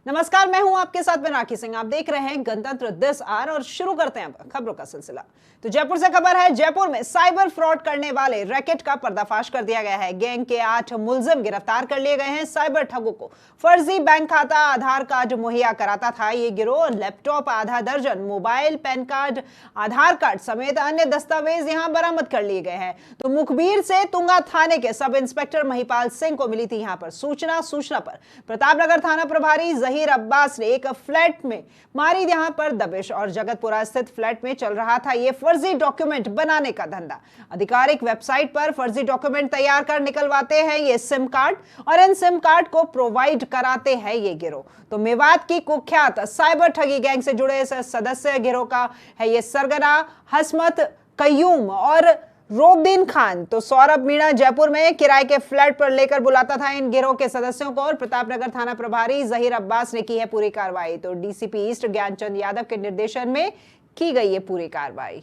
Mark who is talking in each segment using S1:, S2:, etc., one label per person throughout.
S1: नमस्कार, मैं हूं आपके साथ में राखी सिंह। आप देख रहे हैं गणतंत्र दिस आर और शुरू करते हैं अब खबरों का सिलसिला। तो जयपुर से खबर है। जयपुर में साइबर फ्रॉड करने वाले रैकेट का पर्दाफाश कर दिया गया है। गैंग के 8 मुलजिम गिरफ्तार कर लिए गए हैं। साइबर ठगों को फर्जी बैंक खाता, आधार कार्ड मुहैया कराता था ये गिरोह। लैपटॉप, आधा दर्जन मोबाइल, पैन कार्ड, आधार कार्ड समेत अन्य दस्तावेज यहां बरामद कर लिए गए हैं। तो मुखबिर से तुंगा थाने के सब इंस्पेक्टर महिपाल सिंह को मिली थी यहां पर सूचना पर प्रतापनगर थाना प्रभारी जहीर अब्बास ने एक फ्लैट में मारी यहां पर दबिश और जगतपुरा स्थित फ्लैट में चल रहा था ये फर्जी डॉक्यूमेंट बनाने का धंधा। आधिकारिक वेबसाइट पर फर्जी डॉक्यूमेंट तैयार कर निकलवाते हैं ये सिम कार्ड और इन सिम कार्ड को प्रोवाइड कराते हैं ये गिरोह। तो मेवात की कुख्यात साइबर ठगी गैंग से जुड़े इस सदस्य गिरोह का है ये सरगना, हसमत, कयूम और रोबदीन खान। तो सौरभ मीणा जयपुर में किराए के फ्लैट पर लेकर बुलाता था इन गिरोह के सदस्यों को और प्रतापनगर थाना प्रभारी जहीर अब्बास ने की है पूरी कार्रवाई। तो डीसीपी ईस्ट ज्ञानचंद यादव के निर्देशन में की गई है पूरी कार्रवाई।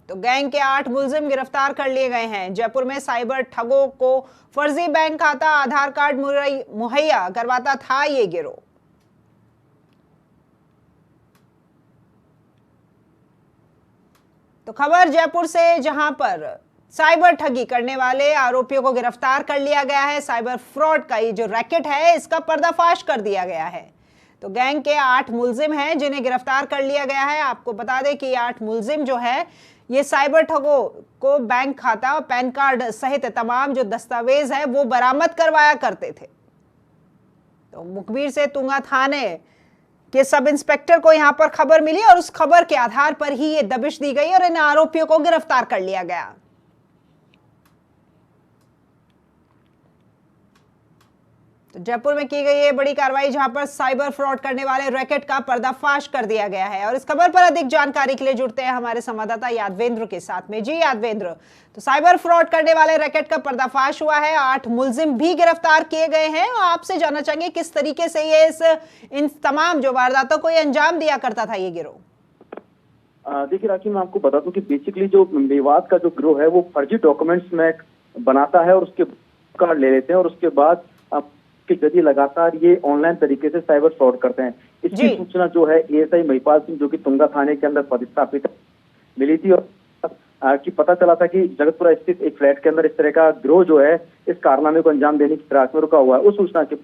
S1: तो गैंग के 8 मुलजिम गिरफ्तार कर लिए गए हैं। जयपुर में साइबर ठगों को फर्जी बैंक खाता, आधार कार्ड मुहैया करवाता था ये गिरोह। तो खबर जयपुर से, जहां पर साइबर ठगी करने वाले आरोपियों को गिरफ्तार कर लिया गया है। साइबर फ्रॉड का ये जो रैकेट है इसका पर्दाफाश कर दिया गया है। तो गैंग के 8 मुलजिम हैं जिन्हें गिरफ्तार कर लिया गया है। आपको बता दें कि 8 मुलजिम जो है ये साइबर ठगों को बैंक खाता और पैन कार्ड सहित तमाम जो दस्तावेज है वो बरामद करवाया करते थे। तो मुखबिर से तुंगा थाने के सब इंस्पेक्टर को यहां पर खबर मिली और उस खबर के आधार पर ही ये दबिश दी गई और इन आरोपियों को गिरफ्तार कर लिया गया। तो जयपुर में की गई ये बड़ी कार्रवाई जहां पर साइबर फ्रॉड करने वाले रैकेट का पर्दाफाश कर दिया गया है। और इस खबर पर अधिक जानकारी के लिए जुड़ते हैं हमारे संवाददाता यादवेंद्र के साथ में। जी यादवेंद्र, तो साइबर फ्रॉड करने वाले रैकेट का पर्दाफाश हुआ है, 8 मुलजिम भी गिरफ्तार किए गए हैं और आपसे जानना चाहेंगे किस तरीके से ये इन तमाम जो वारदातों को ये अंजाम दिया करता था ये गिरोह।
S2: देखिए राखी, मैं आपको बता दूं कि बेसिकली जो मेवात का जो गिरोह है वो फर्जी डॉक्यूमेंट्स में बनाता है और उसके कार्ड ले लेते हैं और उसके बाद के जरिए लगातार ये ऑनलाइन तरीके से साइबर फ्रॉड करते हैं। इसकी सूचना जो है एएसआई महिपाल सिंह जो कि तुंगा थाने के अंदर पदस्थापित मिली थी और कि पता चला था कि जगतपुरा स्थित एक फ्लैट के अंदर इस तरह का गिरोह जो है इस कारनामे को अंजाम देने की फिराक में रुका हुआ है। उस सूचना के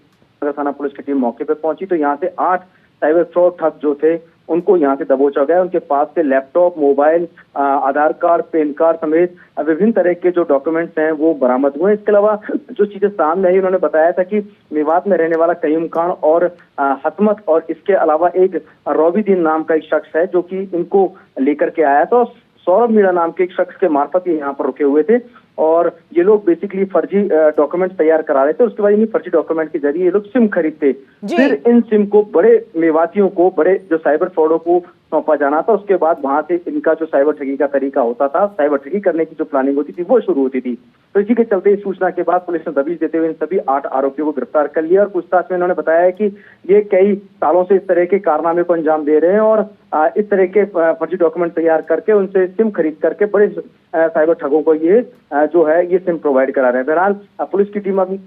S2: थाना पुलिस की टीम मौके पर पहुंची तो यहाँ से 8 साइबर फ्रॉड ठग जो थे उनको यहाँ से दबोचा गया। उनके पास से लैपटॉप, मोबाइल, आधार कार्ड, पैन कार्ड समेत विभिन्न तरह के जो डॉक्यूमेंट्स हैं वो बरामद हुए। इसके अलावा जो चीजें सामने आई, उन्होंने बताया था कि मेवात में रहने वाला कयूम खान और हसमत और इसके अलावा एक रोबीदीन नाम का एक शख्स है जो कि इनको लेकर के आया था। सौरभ मीणा नाम के एक शख्स के मार्फत ये यहाँ पर रुके हुए थे और ये लोग बेसिकली फर्जी डॉक्यूमेंट तैयार करा रहे थे। उसके बाद इन्हीं फर्जी डॉक्यूमेंट के जरिए ये लोग सिम खरीदते, फिर इन सिम को बड़े मेवातियों को, बड़े जो साइबर फ्रॉडों को सौंपा जाना था। उसके बाद वहां से इनका जो साइबर ठगी का तरीका होता था, साइबर ठगी करने की जो प्लानिंग होती थी वो शुरू होती थी। तो इसी के चलते इस सूचना के बाद पुलिस ने दबिश देते हुए इन सभी 8 आरोपियों को गिरफ्तार कर लिया और पूछताछ में इन्होंने बताया है कि ये कई सालों से इस तरह के कारनामे को अंजाम दे रहे हैं और इस तरह के फर्जी डॉक्यूमेंट तैयार करके उनसे सिम खरीद करके बड़े साइबर ठगों को ये जो है ये सिम प्रोवाइड करा रहे हैं। बहरहाल पुलिस की टीम अभी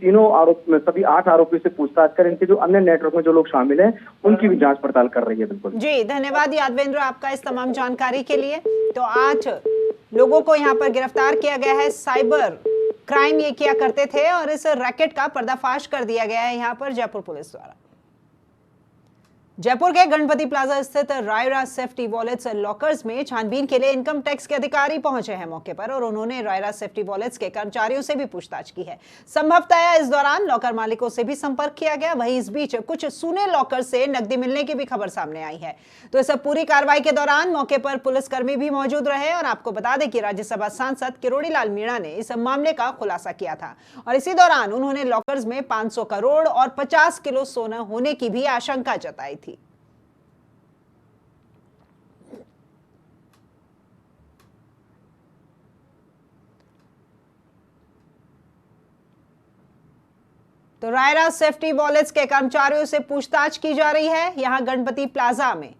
S2: सभी 8 आरोपियों से पूछताछ कर इनके जो अन्य नेटवर्क में जो लोग शामिल हैं उनकी भी जांच पड़ताल कर रही है। बिल्कुल
S1: जी, धन्यवाद यादवेंद्र आपका इस तमाम जानकारी के लिए। तो 8 लोगों को यहाँ पर गिरफ्तार किया गया है। साइबर क्राइम ये किया करते थे और इस रैकेट का पर्दाफाश कर दिया गया है यहाँ पर जयपुर पुलिस द्वारा। जयपुर के गणपति प्लाजा स्थित रायरा सेफ्टी वॉलेट्स लॉकर्स में छानबीन के लिए इनकम टैक्स के अधिकारी पहुंचे हैं मौके पर और उन्होंने रायरा सेफ्टी वॉलेट्स के कर्मचारियों से भी पूछताछ की है। संभवतः इस दौरान लॉकर मालिकों से भी संपर्क किया गया। वहीं इस बीच कुछ सूने लॉकर से नकदी मिलने की भी खबर सामने आई है। तो इस पूरी कार्रवाई के दौरान मौके पर पुलिसकर्मी भी मौजूद रहे और आपको बता दें कि राज्यसभा सांसद किरोड़ी लाल मीणा ने इस मामले का खुलासा किया था और इसी दौरान उन्होंने लॉकर्स में 500 करोड़ और 50 किलो सोना होने की भी आशंका जताई थी। तो रायरा सेफ्टी वॉलेट्स के कर्मचारियों से पूछताछ की जा रही है। यहां गणपति प्लाजा में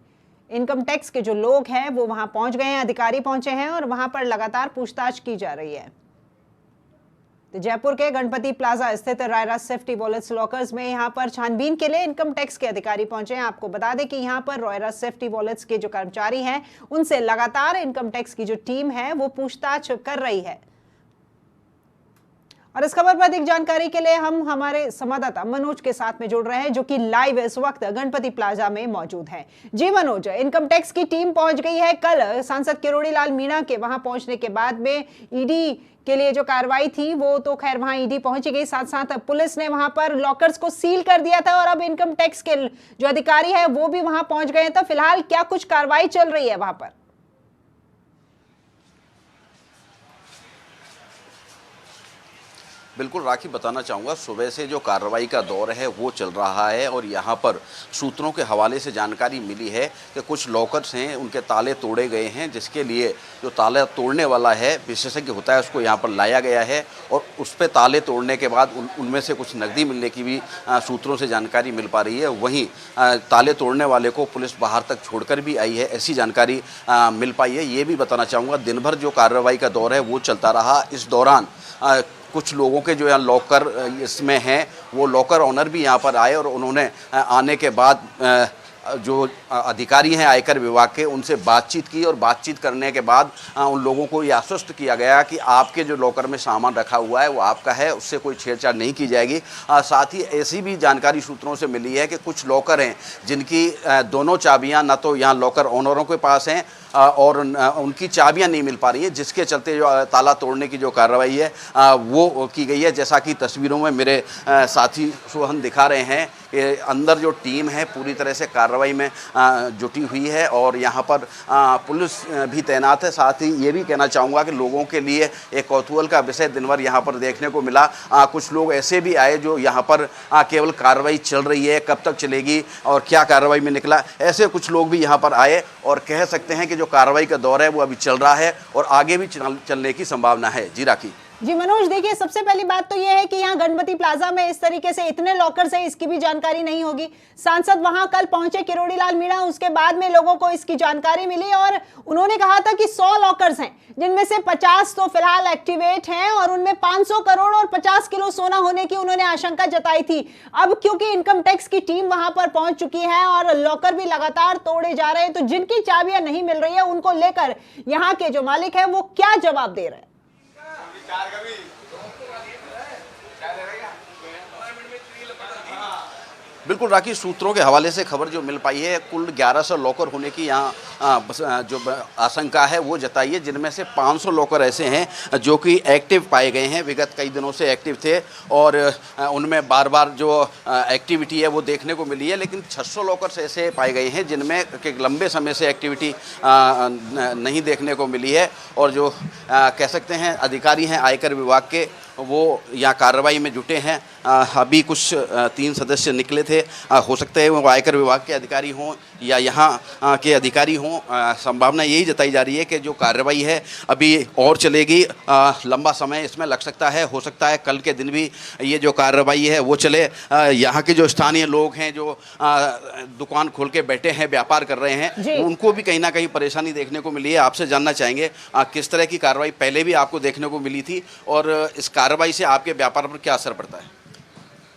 S1: इनकम टैक्स के जो लोग हैं वो वहां पहुंच गए हैं, अधिकारी पहुंचे हैं और वहां पर लगातार पूछताछ की जा रही है। तो जयपुर के गणपति प्लाजा स्थित रायरा सेफ्टी वॉलेट्स लॉकर्स में यहां पर छानबीन के लिए इनकम टैक्स के अधिकारी पहुंचे हैं। आपको बता दें कि यहां पर रायरा सेफ्टी वॉलेट्स के जो कर्मचारी हैं उनसे लगातार इनकम टैक्स की जो टीम है वो पूछताछ कर रही है। और इस खबर पर अधिक जानकारी के लिए हम हमारे संवाददाता मनोज के साथ में जुड़ रहे हैं, जो कि लाइव इस वक्त गणपति प्लाजा में मौजूद हैं। जी मनोज, इनकम टैक्स की टीम पहुंच गई है। कल सांसद किरोड़ी लाल मीणा के वहां पहुंचने के बाद में ईडी के लिए जो कार्रवाई थी वो तो खैर वहां ईडी पहुंची गई, साथ साथ पुलिस ने वहां पर लॉकर्स को सील कर दिया था और अब इनकम टैक्स के जो अधिकारी है वो भी वहां पहुंच गए हैं। तो फिलहाल क्या कुछ कार्रवाई चल रही है वहां पर?
S3: बिल्कुल राखी, बताना चाहूँगा सुबह से जो कार्रवाई का दौर है वो चल रहा है और यहाँ पर सूत्रों के हवाले से जानकारी मिली है कि कुछ लॉकर्स हैं उनके ताले तोड़े गए हैं, जिसके लिए जो ताला तोड़ने वाला है विशेषज्ञ होता है उसको यहाँ पर लाया गया है और उस पर ताले तोड़ने के बाद उनमें से कुछ नकदी मिलने की भी सूत्रों से जानकारी मिल पा रही है। वहीं ताले तोड़ने वाले को पुलिस बाहर तक छोड़कर भी आई है, ऐसी जानकारी मिल पाई है। ये भी बताना चाहूँगा दिन भर जो कार्रवाई का दौर है वो चलता रहा। इस दौरान कुछ लोगों के जो यहाँ लॉकर इसमें हैं वो लॉकर ऑनर भी यहाँ पर आए और उन्होंने आने के बाद जो अधिकारी हैं आयकर विभाग के उनसे बातचीत की और बातचीत करने के बाद उन लोगों को ये आश्वस्त किया गया कि आपके जो लॉकर में सामान रखा हुआ है वो आपका है, उससे कोई छेड़छाड़ नहीं की जाएगी। साथ ही ऐसी भी जानकारी सूत्रों से मिली है कि कुछ लॉकर हैं जिनकी दोनों चाबियां न तो यहाँ लॉकर ओनरों के पास हैं और उनकी चाबियां नहीं मिल पा रही हैं, जिसके चलते जो ताला तोड़ने की जो कार्रवाई है वो की गई है। जैसा कि तस्वीरों में मेरे साथी सोहन दिखा रहे हैं कि अंदर जो टीम है पूरी तरह से कार्रवाई में जुटी हुई है और यहाँ पर पुलिस भी तैनात है। साथ ही ये भी कहना चाहूँगा कि लोगों के लिए एक कौतूहल का विषय दिन भर यहाँ पर देखने को मिला। कुछ लोग ऐसे भी आए जो यहाँ पर केवल कार्रवाई चल रही है, कब तक चलेगी और क्या कार्रवाई में निकला, ऐसे कुछ लोग भी यहाँ पर आए और कह सकते हैं कि जो कार्रवाई का दौर है वो अभी चल रहा है और आगे भी चलने की संभावना है। जी राखी।
S1: जी मनोज, देखिए सबसे पहली बात तो यह है कि यहाँ गणपति प्लाजा में इस तरीके से इतने लॉकर्स हैं इसकी भी जानकारी नहीं होगी। सांसद वहां कल पहुंचे किरोड़ी लाल मीणा, उसके बाद में लोगों को इसकी जानकारी मिली और उन्होंने कहा था कि 100 लॉकर्स हैं जिनमें से 50 तो फिलहाल एक्टिवेट हैं और उनमें 500 करोड़ और 50 किलो सोना होने की उन्होंने आशंका जताई थी। अब क्योंकि इनकम टैक्स की टीम वहां पर पहुंच चुकी है और लॉकर भी लगातार तोड़े जा रहे हैं, तो जिनकी चाबियां नहीं मिल रही है उनको लेकर यहाँ के जो मालिक है वो क्या जवाब दे रहे हैं?
S3: बिल्कुल राखी, सूत्रों के हवाले से खबर जो मिल पाई है कुल 1100 लॉकर होने की यहाँ जो आशंका है वो जताई है, जिनमें से 500 लॉकर ऐसे हैं जो कि एक्टिव पाए गए हैं, विगत कई दिनों से एक्टिव थे और उनमें बार बार जो एक्टिविटी है वो देखने को मिली है। लेकिन 600 लॉकर्स ऐसे पाए गए हैं जिनमें लंबे समय से एक्टिविटी नहीं देखने को मिली है और जो कह सकते हैं अधिकारी हैं आयकर विभाग के वो यहाँ कार्रवाई में जुटे हैं। अभी कुछ 3 सदस्य निकले थे, हो सकता है वो आयकर विभाग के अधिकारी हों या यहाँ के अधिकारी हों। संभावना यही जताई जा रही है कि जो कार्रवाई है अभी और चलेगी, लंबा समय इसमें लग सकता है। हो सकता है कल के दिन भी ये जो कार्रवाई है वो चले। यहाँ के जो स्थानीय लोग हैं जो दुकान खोल के बैठे हैं, व्यापार कर रहे हैं, उनको भी कहीं ना कहीं परेशानी देखने को मिली है। आपसे जानना चाहेंगे किस तरह की कार्रवाई पहले भी आपको देखने को मिली थी और इस कार्रवाई से आपके व्यापार पर क्या असर पड़ता है?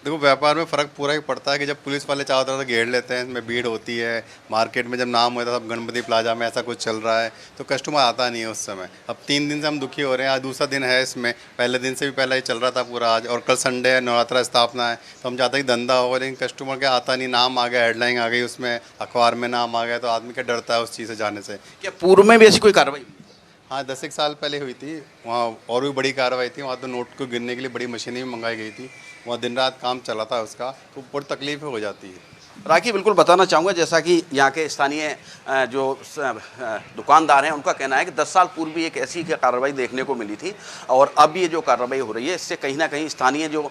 S4: देखो, व्यापार में फ़र्क पूरा ही पड़ता है कि जब पुलिस वाले चारों तरफ से घेर लेते हैं, इसमें भीड़ होती है, मार्केट में जब नाम होता है सब गणपति प्लाजा में ऐसा कुछ चल रहा है तो कस्टमर आता नहीं है उस समय। अब 3 दिन से हम दुखी हो रहे हैं, आज दूसरा दिन है इसमें, पहले दिन से भी पहले ही चल रहा था पूरा आज, और कल संडे है, नवरात्रा स्थापना है, तो हम चाहते हैं कि धंधा हो, लेकिन कस्टमर क्या आता नहीं। नाम आ गया, हेडलाइन आ गई, उसमें अखबार में नाम आ गया, तो आदमी क्या डरता है उस चीज़ से जाने से।
S3: क्या पूर्व में भी ऐसी कोई कार्रवाई?
S4: हाँ, 10 साल पहले हुई थी, वहाँ और भी बड़ी कार्रवाई थी। वहाँ तो नोट को गिनने के लिए बड़ी मशीनें भी मंगाई गई थी, वहाँ दिन रात काम चला था उसका, तो बड़ी तकलीफ हो जाती है।
S3: राखी, बिल्कुल बताना चाहूँगा जैसा कि यहाँ के स्थानीय जो दुकानदार हैं उनका कहना है कि 10 साल पूर्व भी एक ऐसी कार्रवाई देखने को मिली थी और अब ये जो कार्रवाई हो रही है इससे कहीं ना कहीं स्थानीय जो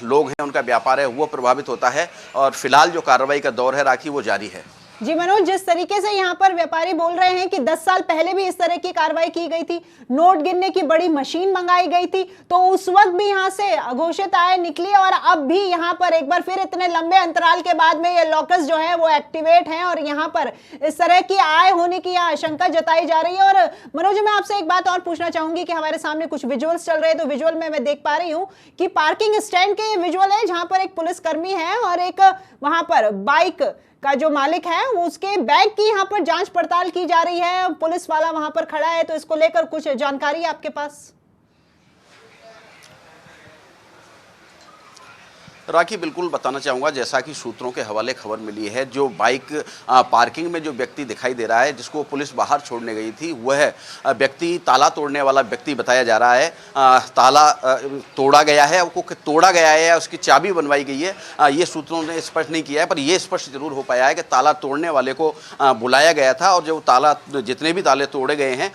S3: लोग हैं उनका व्यापार है वो प्रभावित होता है और फिलहाल जो कार्रवाई का दौर है राखी वो जारी है।
S1: जी मनोज, जिस तरीके से यहाँ पर व्यापारी बोल रहे हैं कि 10 साल पहले भी इस तरह की कार्रवाई की गई थी, नोट गिनने की बड़ी मशीन मंगाई गई थी, तो उस वक्त भी यहाँ से अघोषित आय निकली और अब भी यहाँ पर एक बार फिर इतने लंबे अंतराल के बाद में ये लॉकर्स जो है वो एक्टिवेट हैं और यहाँ पर इस तरह की आय होने की आशंका जताई जा रही है। और मनोज, मैं आपसे एक बात और पूछना चाहूंगी कि हमारे सामने कुछ विजुअल्स चल रहे हैं, तो विजुअल में मैं देख पा रही हूँ कि पार्किंग स्टैंड के विजुअल है जहां पर एक पुलिसकर्मी है और एक वहां पर बाइक का जो मालिक है वो उसके बैग की यहाँ पर जांच पड़ताल की जा रही है। पुलिस वाला वहां पर खड़ा है, तो इसको लेकर कुछ जानकारी है आपके पास?
S3: राखी, बिल्कुल बताना चाहूँगा, जैसा कि सूत्रों के हवाले खबर मिली है, जो बाइक पार्किंग में जो व्यक्ति दिखाई दे रहा है जिसको पुलिस बाहर छोड़ने गई थी, वह व्यक्ति ताला तोड़ने वाला व्यक्ति बताया जा रहा है। ताला तोड़ा गया है, वो तोड़ा गया है या उसकी चाबी बनवाई गई है, ये सूत्रों ने स्पष्ट नहीं किया है, पर यह स्पष्ट जरूर हो पाया है कि ताला तोड़ने वाले को बुलाया गया था और जो ताला जितने भी ताले तोड़े गए हैं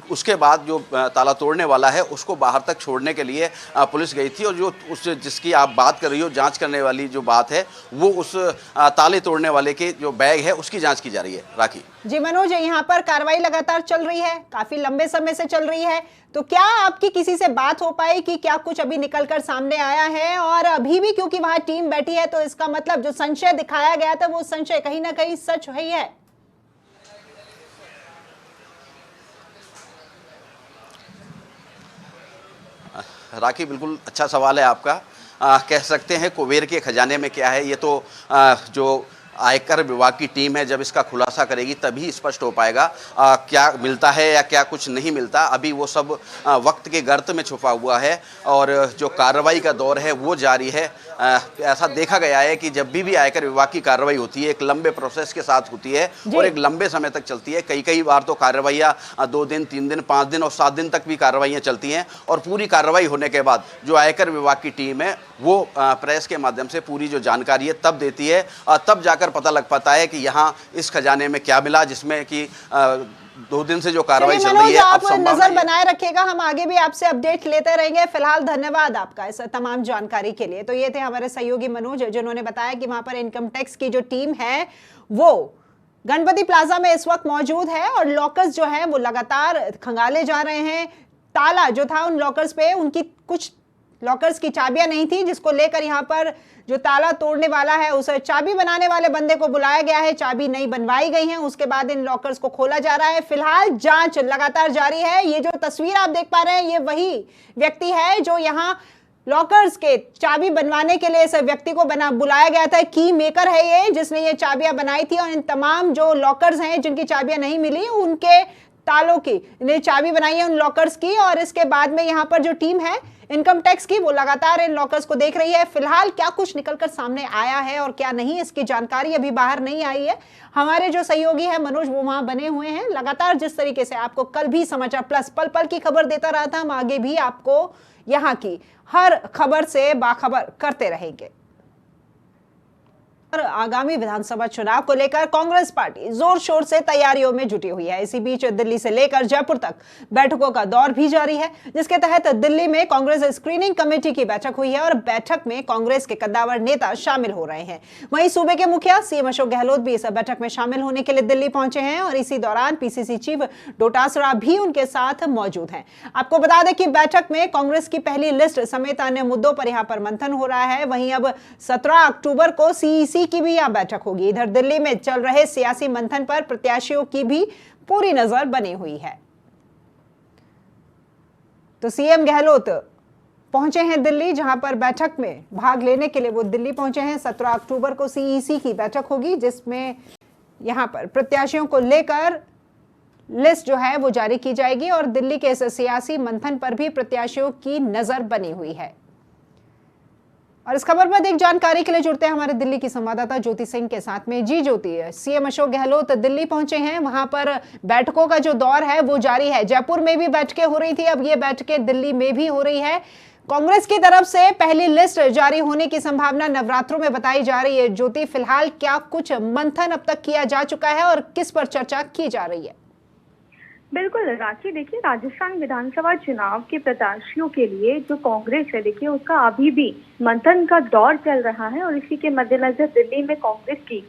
S3: उसके बाद जो ताला तोड़ने वाला है उसको बाहर तक छोड़ने के लिए पुलिस गई थी। और जो उस जिसकी आप बात कर रही हो, जांच करने वाली जो बात है, वो उस ताले तोड़ने वाले के जो बैग है उसकी जांच की जा रही है। राखी
S1: जी मनोज, यहाँ पर कार्रवाई लगातार चल रही है, काफी लंबे समय से चल रही है, तो क्या आपकी किसी से बात हो पाई कि क्या कुछ अभी निकलकर सामने आया है? और अभी भी क्योंकि वहां टीम बैठी है, तो इसका मतलब जो संशय दिखाया गया था वो संशय कहीं ना कहीं सच ही है।
S3: राखी, बिल्कुल अच्छा सवाल है आपका। कह सकते हैं कुबेर के खजाने में क्या है, ये तो जो आयकर विभाग की टीम है जब इसका खुलासा करेगी तभी स्पष्ट हो पाएगा क्या मिलता है या क्या कुछ नहीं मिलता। अभी वो सब वक्त के गर्त में छुपा हुआ है और जो कार्रवाई का दौर है वो जारी है। ऐसा देखा गया है कि जब भी आयकर विभाग की कार्रवाई होती है एक लंबे प्रोसेस के साथ होती है और एक लंबे समय तक चलती है। कई बार तो कार्रवाइयाँ 2 दिन, 3 दिन, 5 दिन और 7 दिन तक भी कार्रवाइयाँ चलती हैं और पूरी कार्रवाई होने के बाद जो आयकर विभाग की टीम है वो प्रेस के माध्यम से पूरी जो जानकारी है तब देती है और तब जाकर पता लग पाता है कि यहाँ इस खजाने में क्या मिला, जिसमें कि 2 दिन से जो कार्रवाई चल रही है।
S1: आप नजर बनाए रखिएगा, हम आगे भी आपसे अपडेट लेते रहेंगे। फिलहाल धन्यवाद आपका इस तमाम जानकारी के लिए। तो ये थे हमारे सहयोगी मनोज, जिन्होंने बताया कि वहां पर इनकम टैक्स की जो टीम है वो गणपति प्लाजा में इस वक्त मौजूद है और लॉकर्स जो है वो लगातार खंगाले जा रहे हैं। ताला जो था उन लॉकर्स पे, उनकी कुछ लॉकर्स की चाबियां नहीं थी, जिसको लेकर यहाँ पर जो ताला तोड़ने वाला है उस चाबी बनाने वाले बंदे को बुलाया गया है। चाबी नहीं बनवाई गई है, उसके बाद इन लॉकर्स को खोला जा रहा है। फिलहाल जांच लगातार जारी है। ये जो तस्वीर आप देख पा रहे हैं ये वही व्यक्ति है जो यहाँ लॉकर्स के चाबी बनवाने के लिए इस व्यक्ति को बुलाया गया था। की मेकर है ये, जिसने ये चाबियां बनाई थी और इन तमाम जो लॉकर्स हैं जिनकी चाबियां नहीं मिली उनके तालों की इन्हें चाबी बनाई है उन लॉकर्स की। और इसके बाद में यहाँ पर जो टीम है इनकम टैक्स की वो लगातार इन लॉकर्स को देख रही है। फिलहाल क्या कुछ निकलकर सामने आया है और क्या नहीं, इसकी जानकारी अभी बाहर नहीं आई है। हमारे जो सहयोगी है मनोज वो वहां बने हुए हैं। लगातार जिस तरीके से आपको कल भी समाचार प्लस पल पल की खबर देता रहा था, हम आगे भी आपको यहाँ की हर खबर से बाखबर करते रहेंगे। आगामी विधानसभा चुनाव को लेकर कांग्रेस पार्टी जोर शोर से तैयारियों में जुटी हुई है। इसी बीच दिल्ली से लेकर जयपुर तक बैठकों का दौर भी जारी है, जिसके तहत दिल्ली में कांग्रेस स्क्रीनिंग कमेटी की बैठक हुई है और बैठक में कांग्रेस के कद्दावर नेता शामिल हो रहे हैं। वहीं सूबे के मुखिया सीएम अशोक गहलोत भी इस बैठक में शामिल होने के लिए दिल्ली पहुंचे हैं और इसी दौरान पीसीसी चीफ डोटासरा भी उनके साथ मौजूद हैं। आपको बता दें कि बैठक में कांग्रेस की पहली लिस्ट समेत अन्य मुद्दों पर यहां पर मंथन हो रहा है। वहीं अब 17 अक्टूबर को सीईसी की भी यहां बैठक होगी। इधर दिल्ली में चल रहे सियासी मंथन पर प्रत्याशियों की भी पूरी नजर बनी हुई है। तो सीएम गहलोत पहुंचे हैं दिल्ली, जहां पर बैठक में भाग लेने के लिए वो दिल्ली पहुंचे हैं। 17 अक्टूबर को सीईसी की बैठक होगी, जिसमें यहां पर प्रत्याशियों को लेकर लिस्ट जो है वो जारी की जाएगी और दिल्ली के इस सियासी मंथन पर भी प्रत्याशियों की नजर बनी हुई है। और इस खबर पर एक जानकारी के लिए जुड़ते हैं हमारे दिल्ली की संवाददाता ज्योति सिंह के साथ में। जी ज्योति, सीएम अशोक गहलोत दिल्ली पहुंचे हैं, वहां पर बैठकों का जो दौर है वो जारी है। जयपुर में भी बैठकें हो रही थी, अब ये बैठकें दिल्ली में भी हो रही है। कांग्रेस की तरफ से पहली लिस्ट जारी होने की संभावना नवरात्रों में बताई जा रही है। ज्योति, फिलहाल क्या कुछ मंथन अब तक किया जा चुका है और किस पर चर्चा की जा रही है?
S5: बिल्कुल राखी, देखिए राजस्थान विधानसभा चुनाव के प्रत्याशियों के लिए जो कांग्रेस है, देखिए उसका अभी भी मंथन का दौर चल रहा है और इसी के मद्देनजर दिल्ली में कांग्रेस की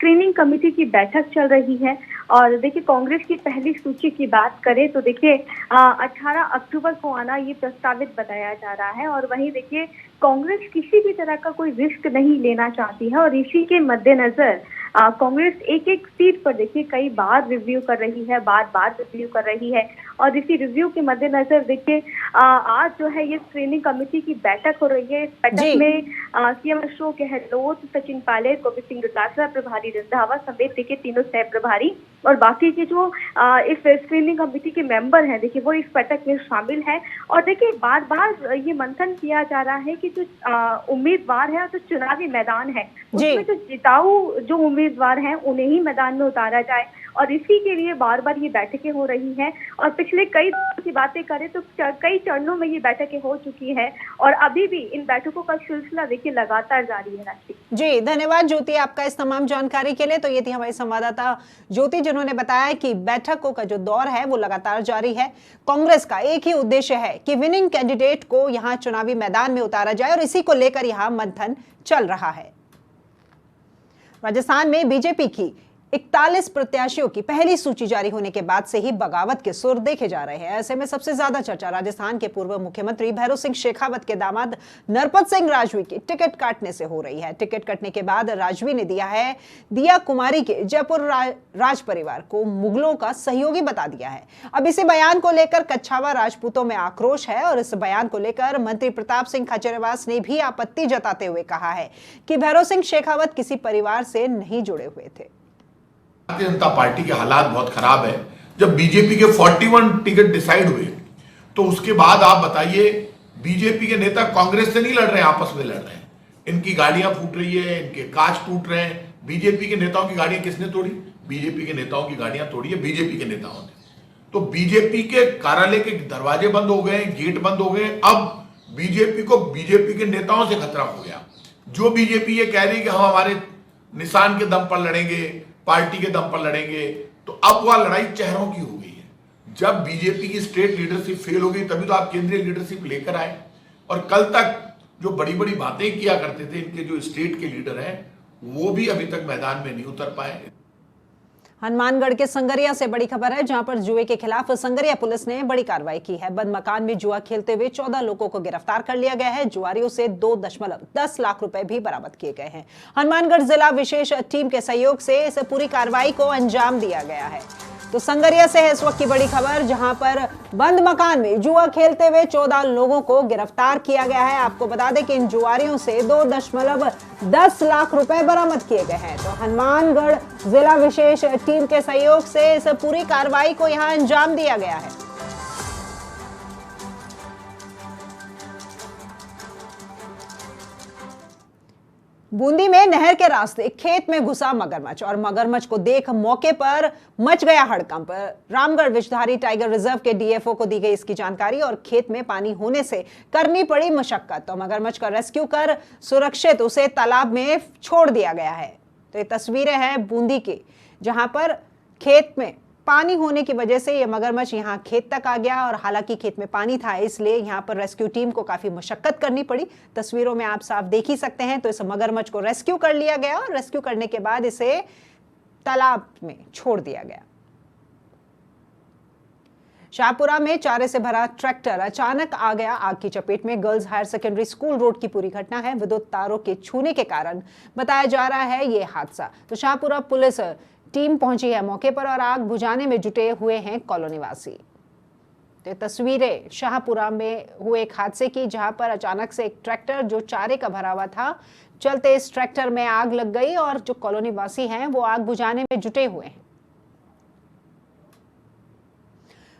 S5: स्क्रीनिंग कमेटी की बैठक चल रही है। और देखिए, कांग्रेस की पहली सूची की बात करें तो देखिए 18 अक्टूबर को आना ये प्रस्तावित बताया जा रहा है। और वहीं देखिए, कांग्रेस किसी भी तरह का कोई रिस्क नहीं लेना चाहती है और इसी के मद्देनजर कांग्रेस एक एक सीट पर देखिए कई बार रिव्यू कर रही है, बार बार रिव्यू कर रही है। और इसी रिव्यू के मद्देनजर देखिए आज जो है ये स्क्रीनिंग कमेटी की बैठक हो रही है। इस बैठक में सीएम अशोक गहलोत, सचिन पायलट, गोविंद सिंह डोटासरा, प्रभारी रंधावा समेत देखिए तीनों सह प्रभारी और बाकी के जो इस स्क्रीनिंग कमेटी के मेंबर हैं देखिए वो इस बैठक में शामिल है। और देखिए बार बार ये मंथन किया जा रहा है कि जो उम्मीदवार है, तो चुनावी मैदान है उसमें जो जिताऊ जो उम्मीदवार हैं उन्हें ही मैदान में उतारा जाए। और इसी के लिए बार बार ये बैठकें हो रही हैं। और पिछले कई दिनों की बातें करें तो कई चरणों में ये बैठकें हो चुकी है और अभी भी इन बैठकों का सिलसिला देखिए लगातार जारी है। राशि
S1: जी, धन्यवाद ज्योति आपका इस तमाम जानकारी के लिए। तो ये थी हमारी संवाददाता ज्योति जिन्होंने बताया कि बैठकों का जो दौर है वो लगातार जारी है। कांग्रेस का एक ही उद्देश्य है कि विनिंग कैंडिडेट को यहां चुनावी मैदान में उतारा जाए और इसी को लेकर यहां मंथन चल रहा है। राजस्थान में बीजेपी की 41 प्रत्याशियों की पहली सूची जारी होने के बाद से ही बगावत के सुर देखे जा रहे हैं। ऐसे में सबसे ज्यादा चर्चा राजस्थान के पूर्व मुख्यमंत्री भैरों सिंह शेखावत के दामाद नरपत सिंह राजवी की टिकट काटने से हो रही है। टिकट कटने के बाद राजवी ने दिया कुमारी के जयपुर राज परिवार को मुगलों का सहयोगी बता दिया है। अब इसी बयान को लेकर कच्छावा राजपूतों में आक्रोश है और इस बयान को लेकर मंत्री प्रताप सिंह खाचरियावास ने भी आपत्ति जताते हुए कहा है कि भैरों सिंह शेखावत किसी परिवार से नहीं जुड़े हुए थे।
S6: भारतीय जनता पार्टी के हालात बहुत खराब है। जब बीजेपी के 41 टिकट डिसाइड हुए तो उसके बाद आप बताइए, बीजेपी के नेता कांग्रेस से नहीं लड़ रहे हैं, आपस में लड़ रहे हैं। इनकी गाड़ियां फूट रही है, इनके कांच टूट रहे हैं। बीजेपी के नेताओं की गाड़ियां किसने तोड़ी? बीजेपी के नेताओं की गाड़ियां तोड़ी है बीजेपी के नेताओं ने। तो बीजेपी के कार्यालय के दरवाजे बंद हो गए, गेट बंद हो गए। अब बीजेपी को बीजेपी के नेताओं से खतरा हो गया। जो बीजेपी ये कह रही है कि हम हमारे निशान के दम पर लड़ेंगे, पार्टी के दम पर लड़ेंगे, तो अब वह लड़ाई चेहरों की हो गई है। जब बीजेपी की स्टेट लीडरशिप फेल हो गई तभी तो आप केंद्रीय लीडरशिप लेकर आए। और कल तक जो बड़ी बड़ी बातें किया करते थे इनके जो स्टेट के लीडर हैं वो भी अभी तक मैदान में नहीं उतर पाए।
S1: हनुमानगढ़ के संगरिया से बड़ी खबर है, जहां पर जुए के खिलाफ संगरिया पुलिस ने बड़ी कार्रवाई की है। बंद मकान में जुआ खेलते हुए 14 लोगों को गिरफ्तार कर लिया गया है। जुआरियों से 2.10 लाख रुपए भी बरामद किए गए हैं। हनुमानगढ़ जिला विशेष टीम के सहयोग से इस पूरी कार्रवाई को अंजाम दिया गया है। तो संगरिया से है इस वक्त की बड़ी खबर, जहां पर बंद मकान में जुआ खेलते हुए 14 लोगों को गिरफ्तार किया गया है। आपको बता दें कि इन जुआरियों से 2.10 लाख रुपए बरामद किए गए हैं। तो हनुमानगढ़ जिला विशेष टीम के सहयोग से इस पूरी कार्रवाई को यहां अंजाम दिया गया है। बूंदी में नहर के रास्ते खेत में घुसा मगरमच्छ और मगरमच्छ को देख मौके पर मच गया हड़कंप। रामगढ़ विषधारी टाइगर रिजर्व के डीएफओ को दी गई इसकी जानकारी और खेत में पानी होने से करनी पड़ी मशक्कत। तो मगरमच्छ का रेस्क्यू कर सुरक्षित उसे तालाब में छोड़ दिया गया है। तो ये तस्वीरें हैं बूंदी की, जहां पर खेत में पानी होने की वजह से ये मगरमच्छ यहाँ खेत तक आ गया और हालांकि खेत में पानी था इसलिए यहाँ पर रेस्क्यू टीम को काफी मशक्कत करनी पड़ी। तस्वीरों में आप साफ देख ही सकते हैं। तो इस मगरमच्छ को रेस्क्यू कर लिया गया और रेस्क्यू करने के बाद इसे तालाब में छोड़ दिया गया। शाहपुरा में चारे से भरा ट्रैक्टर अचानक आ गया आग की चपेट में। Girls higher secondary school road की पूरी घटना है। विद्युत तारों के छूने के कारण बताया जा रहा है ये हादसा। तो शाहपुरा पुलिस टीम पहुंची है मौके पर और आग बुझाने में जुटे हुए हैं कॉलोनीवासी। तो तस्वीरें शाहपुरा में हुए एक हादसे की, जहां पर अचानक से एक ट्रैक्टर जो चारे का भरा हुआ था, चलते इस ट्रैक्टर में आग लग गई और जो कॉलोनीवासी हैं वो आग बुझाने में जुटे हुए हैं।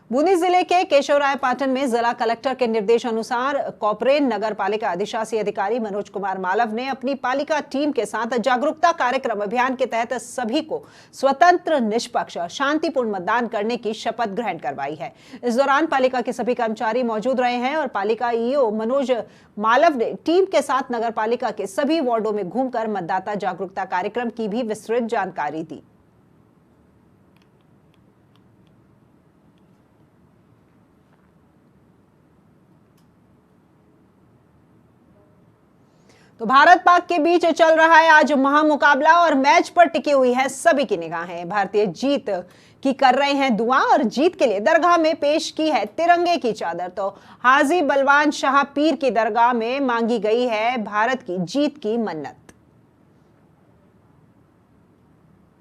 S1: बूंदी जिले के केशवरायपाटन में जिला कलेक्टर के निर्देश अनुसार कॉपरेन नगर पालिका अधिशासी अधिकारी मनोज कुमार मालव ने अपनी पालिका टीम के साथ जागरूकता कार्यक्रम अभियान के तहत सभी को स्वतंत्र, निष्पक्ष और शांतिपूर्ण मतदान करने की शपथ ग्रहण करवाई है। इस दौरान पालिका के सभी कर्मचारी मौजूद रहे हैं और पालिका ईओ मनोज मालव ने टीम के साथ नगर पालिका के सभी वार्डों में घूमकर मतदाता जागरूकता कार्यक्रम की भी विस्तृत जानकारी दी। तो भारत पाक के बीच चल रहा है आज महामुकाबला और मैच पर टिकी हुई है सभी की निगाहें। भारतीय जीत की कर रहे हैं दुआ और जीत के लिए दरगाह में पेश की है तिरंगे की चादर। तो हाजी बलवान शाह पीर की दरगाह में मांगी गई है भारत की जीत की मन्नत।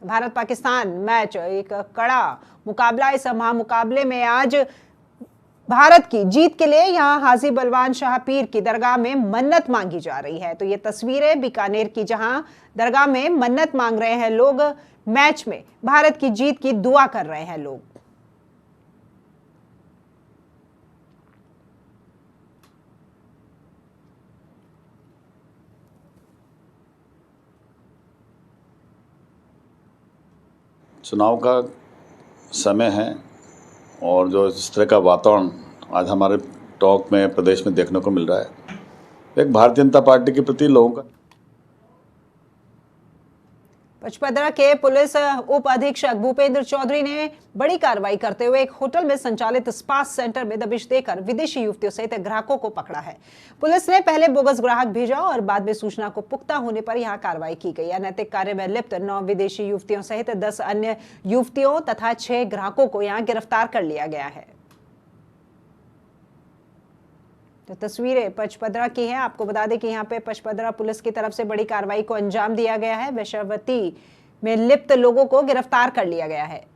S1: भारत पाकिस्तान मैच एक कड़ा मुकाबला। इस महामुकाबले में आज भारत की जीत के लिए यहां हाजी बलवान शाह पीर की दरगाह में मन्नत मांगी जा रही है। तो ये तस्वीरें बीकानेर की, जहां दरगाह में मन्नत मांग रहे हैं लोग, मैच में भारत की जीत की दुआ कर रहे हैं लोग।
S7: चुनाव का समय है और जो इस तरह का वातावरण आज हमारे टॉक में प्रदेश में देखने को मिल रहा है, एक भारतीय जनता पार्टी के प्रति लोगों का।
S1: पचपदरा के पुलिस उप अधीक्षक भूपेंद्र चौधरी ने बड़ी कार्रवाई करते हुए एक होटल में संचालित स्पा सेंटर में दबिश देकर विदेशी युवतियों सहित ग्राहकों को पकड़ा है। पुलिस ने पहले बोगस ग्राहक भेजा और बाद में सूचना को पुख्ता होने पर यहां कार्रवाई की गई। अनैतिक कार्य में लिप्त 9 विदेशी युवतियों सहित 10 अन्य युवतियों तथा 6 ग्राहकों को यहां गिरफ्तार कर लिया गया है। तो तस्वीरें पचपदरा की हैं। आपको बता दें कि यहाँ पे पचपदरा पुलिस की तरफ से बड़ी कार्रवाई को अंजाम दिया गया है। वेश्यावृत्ति में लिप्त लोगों को गिरफ्तार कर लिया गया है।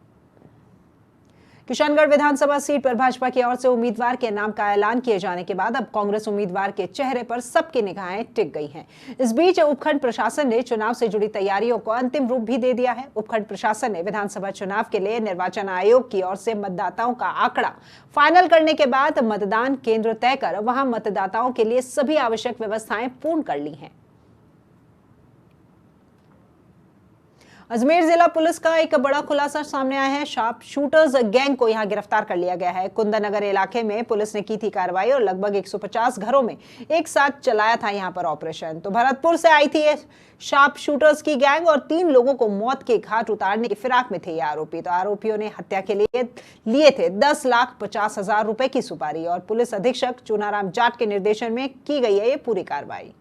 S1: किशनगढ़ विधानसभा सीट पर भाजपा की ओर से उम्मीदवार के नाम का ऐलान किए जाने के बाद अब कांग्रेस उम्मीदवार के चेहरे पर सबकी निगाहें टिक गई हैं। इस बीच उपखंड प्रशासन ने चुनाव से जुड़ी तैयारियों को अंतिम रूप भी दे दिया है। उपखंड प्रशासन ने विधानसभा चुनाव के लिए निर्वाचन आयोग की ओर से मतदाताओं का आंकड़ा फाइनल करने के बाद मतदान केंद्र तय कर वहां मतदाताओं के लिए सभी आवश्यक व्यवस्थाएं पूर्ण कर ली हैं। अजमेर जिला पुलिस का एक बड़ा खुलासा सामने आया है। शार्प शूटर्स गैंग को यहां गिरफ्तार कर लिया गया है। कुंदनगर इलाके में पुलिस ने की थी कार्रवाई और लगभग 150 घरों में एक साथ चलाया था यहां पर ऑपरेशन। तो भरतपुर से आई थी ये शार्प शूटर्स की गैंग और 3 लोगों को मौत के घाट उतारने की फिराक में थे ये आरोपी। तो आरोपियों ने हत्या के लिए थे 10,50,000 रुपए की सुपारी और पुलिस अधीक्षक चुनाराम जाट के निर्देशन में की गई है ये पूरी कार्रवाई।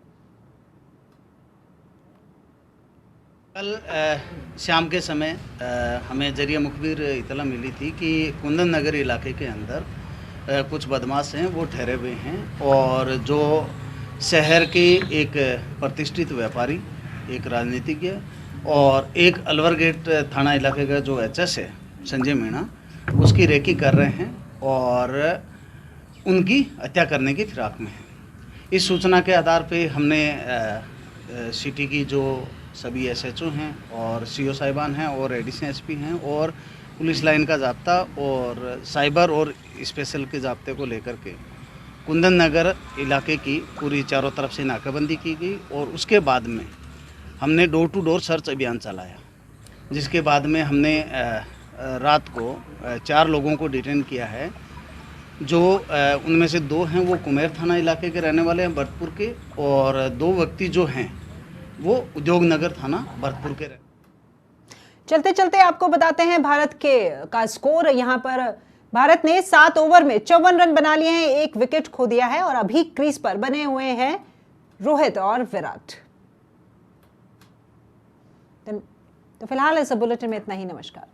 S8: कल शाम के समय हमें जरिए मुखबिर इतला मिली थी कि कुंदन नगर इलाके के अंदर कुछ बदमाश हैं, वो ठहरे हुए हैं और जो शहर के एक प्रतिष्ठित व्यापारी, एक राजनीतिज्ञ और एक अलवर गेट थाना इलाके का जो एचएस है संजय मीणा, उसकी रेकी कर रहे हैं और उनकी हत्या करने की फिराक में है। इस सूचना के आधार पे हमने सिटी की जो सभी एसएचओ हैं और सीओ साहिबान हैं और एडिशनल एसपी हैं और पुलिस लाइन का जाब्ता और साइबर और स्पेशल के जाब्ते को लेकर के कुंदन नगर इलाके की पूरी चारों तरफ से नाकाबंदी की गई और उसके बाद में हमने डोर टू डोर सर्च अभियान चलाया, जिसके बाद में हमने रात को 4 लोगों को डिटेन किया है। जो उनमें से 2 हैं वो कुमेर थाना इलाके के रहने वाले हैं भरतपुर के और 2 व्यक्ति जो हैं वो उद्योग नगर थाना भरतपुर के।
S1: चलते चलते आपको बताते हैं भारत का स्कोर। यहां पर भारत ने 7 ओवर में 54 रन बना लिए हैं, 1 विकेट खो दिया है और अभी क्रीज पर बने हुए हैं रोहित और विराट। तो फिलहाल इस बुलेटिन में इतना ही। नमस्कार।